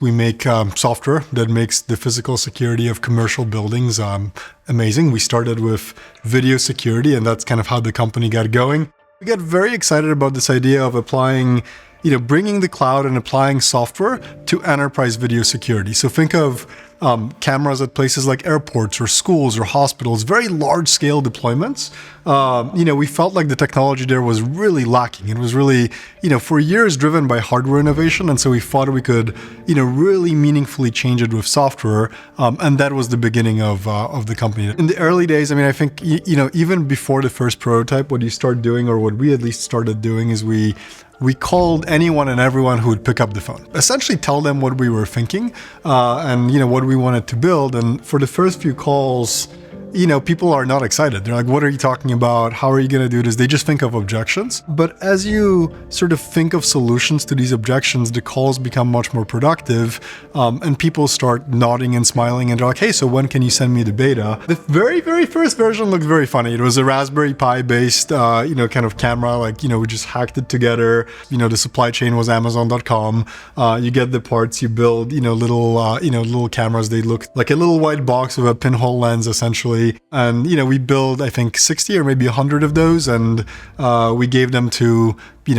We make software that makes the physical security of commercial buildings amazing. We started with video security, and that's kind of how the company got going. We got very excited about this idea of applying, bringing the cloud and applying software to enterprise video security. So think of cameras at places like airports or schools or hospitals, very large scale deployments. We felt like the technology there was really lacking. It was really, for years driven by hardware innovation. And so we thought we could, really meaningfully change it with software. And that was the beginning of the company. In the early days, I think, even before the first prototype, what you start doing, or what we at least started doing, is we called anyone and everyone who would pick up the phone. Essentially tell them what we were thinking and what we wanted to build. And for the first few calls, people are not excited. They're like, what are you talking about? How are you going to do this? They just think of objections. But as you sort of think of solutions to these objections, the calls become much more productive and people start nodding and smiling and they're like, hey, so when can you send me the beta? The very, very first version looked very funny. It was a Raspberry Pi based, kind of camera, we just hacked it together. The supply chain was Amazon.com. You get the parts, you build, little cameras. They look like a little white box with a pinhole lens, essentially. And, we built, I think, 60 or maybe 100 of those, and we gave them to,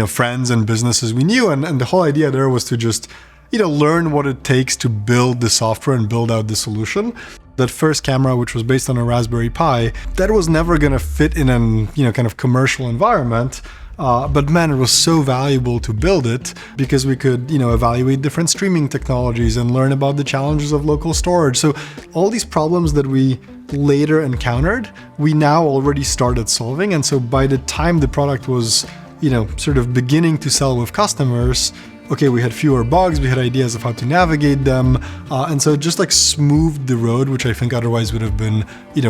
friends and businesses we knew. And the whole idea there was to just, learn what it takes to build the software and build out the solution. That first camera, which was based on a Raspberry Pi, that was never going to fit in an, kind of commercial environment. But man, it was so valuable to build it because we could, evaluate different streaming technologies and learn about the challenges of local storage. So all these problems that we later encountered, we now already started solving. And so by the time the product was, sort of beginning to sell with customers, okay, we had fewer bugs, we had ideas of how to navigate them. And so it just smoothed the road, which I think otherwise would have been,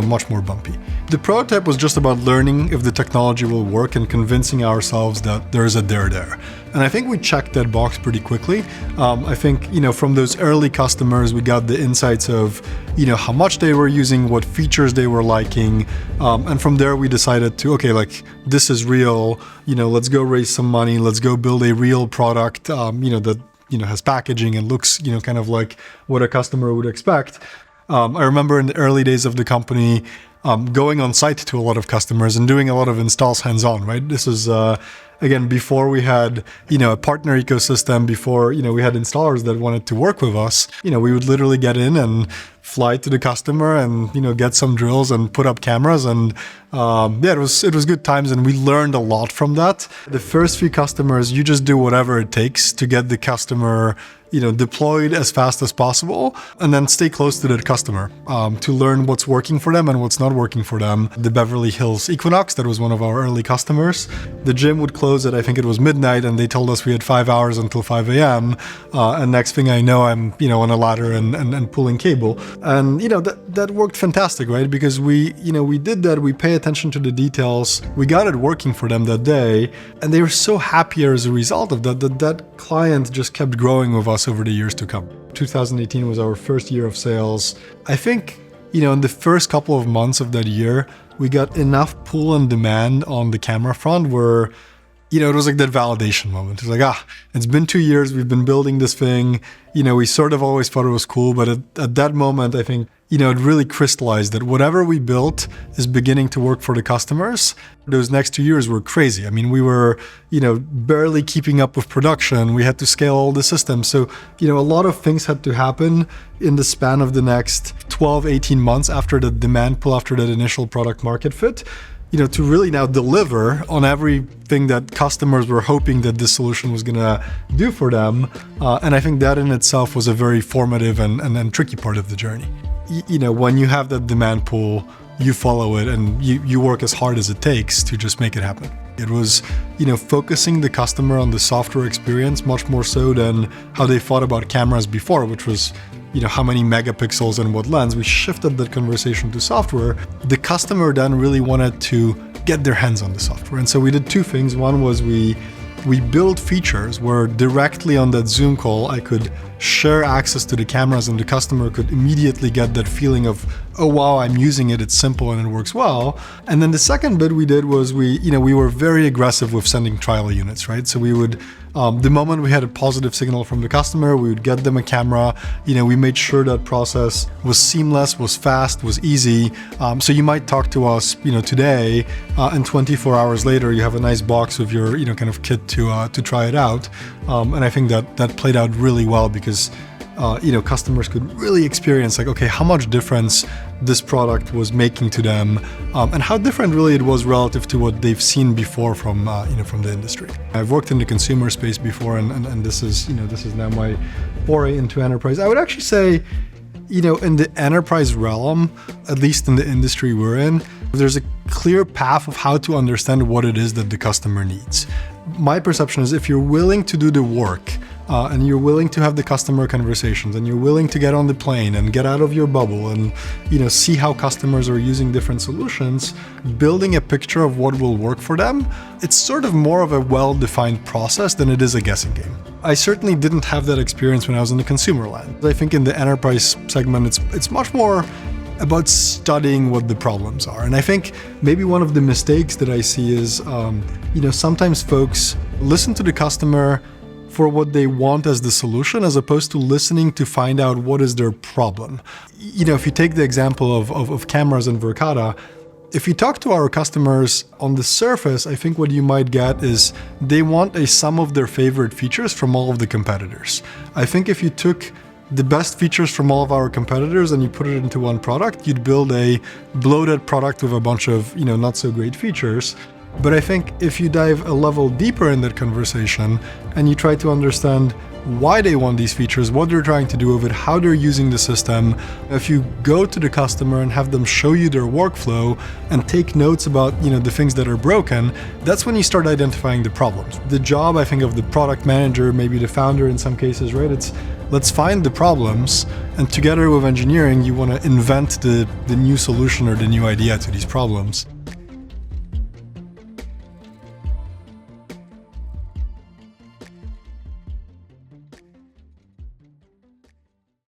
much more bumpy. The prototype was just about learning if the technology will work and convincing ourselves that there's a there. And I think we checked that box pretty quickly. I think, from those early customers, we got the insights of, how much they were using, what features they were liking. And from there, we decided to, okay, this is real, let's go raise some money. Let's go build a real product, that, has packaging and looks, kind of like what a customer would expect. I remember in the early days of the company, going on site to a lot of customers and doing a lot of installs hands-on, right? This is, again, before we had, a partner ecosystem, before, we had installers that wanted to work with us. We would literally get in and fly to the customer and, get some drills and put up cameras. And it was good times. And we learned a lot from that. The first few customers, you just do whatever it takes to get the customer, deployed as fast as possible, and then stay close to that customer to learn what's working for them and what's not working for them. The Beverly Hills Equinox, that was one of our early customers. The gym would close at, I think it was midnight, and they told us we had 5 hours until 5 a.m. And next thing I know, I'm, on a ladder and pulling cable. And, that worked fantastic, right? Because we did that. We pay attention to the details. We got it working for them that day. And they were so happier as a result of that client just kept growing with us over the years to come. 2018 was our first year of sales. I think, in the first couple of months of that year, we got enough pull and demand on the camera front where, it was like that validation moment. It was like, it's been 2 years, we've been building this thing. We sort of always thought it was cool, but at that moment, I think, it really crystallized that whatever we built is beginning to work for the customers. Those next 2 years were crazy. We were, barely keeping up with production. We had to scale all the systems. So, a lot of things had to happen in the span of the next 12, 18 months after the demand pull, after that initial product market fit, to really now deliver on everything that customers were hoping that this solution was going to do for them. And I think that in itself was a very formative and tricky part of the journey. When you have that demand pool, you follow it and you work as hard as it takes to just make it happen. It was, focusing the customer on the software experience much more so than how they thought about cameras before, which was, how many megapixels and what lens. We shifted that conversation to software. The customer then really wanted to get their hands on the software. And so we did two things. One was we built features where directly on that Zoom call, I could share access to the cameras and the customer could immediately get that feeling of, oh, wow, I'm using it, it's simple and it works well. And then the second bit we did was we were very aggressive with sending trial units, right? So we would The moment we had a positive signal from the customer, we would get them a camera. We made sure that process was seamless, was fast, was easy. So you might talk to us, today, and 24 hours later, you have a nice box with your, kind of kit to try it out. And I think that played out really well because customers could really experience okay, how much difference this product was making to them, and how different really it was relative to what they've seen before from the industry. I've worked in the consumer space before, and this is now my foray into enterprise. I would actually say, in the enterprise realm, at least in the industry we're in, there's a clear path of how to understand what it is that the customer needs. My perception is if you're willing to do the work, and you're willing to have the customer conversations, and you're willing to get on the plane and get out of your bubble and see how customers are using different solutions, building a picture of what will work for them, it's sort of more of a well-defined process than it is a guessing game. I certainly didn't have that experience when I was in the consumer land. I think in the enterprise segment, it's much more about studying what the problems are. And I think maybe one of the mistakes that I see is, sometimes folks listen to the customer for what they want as the solution, as opposed to listening to find out what is their problem. If you take the example of cameras and Verkada, if you talk to our customers on the surface, I think what you might get is they want a sum of their favorite features from all of the competitors. I think if you took the best features from all of our competitors and you put it into one product, you'd build a bloated product with a bunch of, not so great features. But I think if you dive a level deeper in that conversation and you try to understand why they want these features, what they're trying to do with it, how they're using the system, if you go to the customer and have them show you their workflow and take notes about, the things that are broken, that's when you start identifying the problems. The job, I think, of the product manager, maybe the founder in some cases, right? It's let's find the problems, and together with engineering, you want to invent the new solution or the new idea to these problems.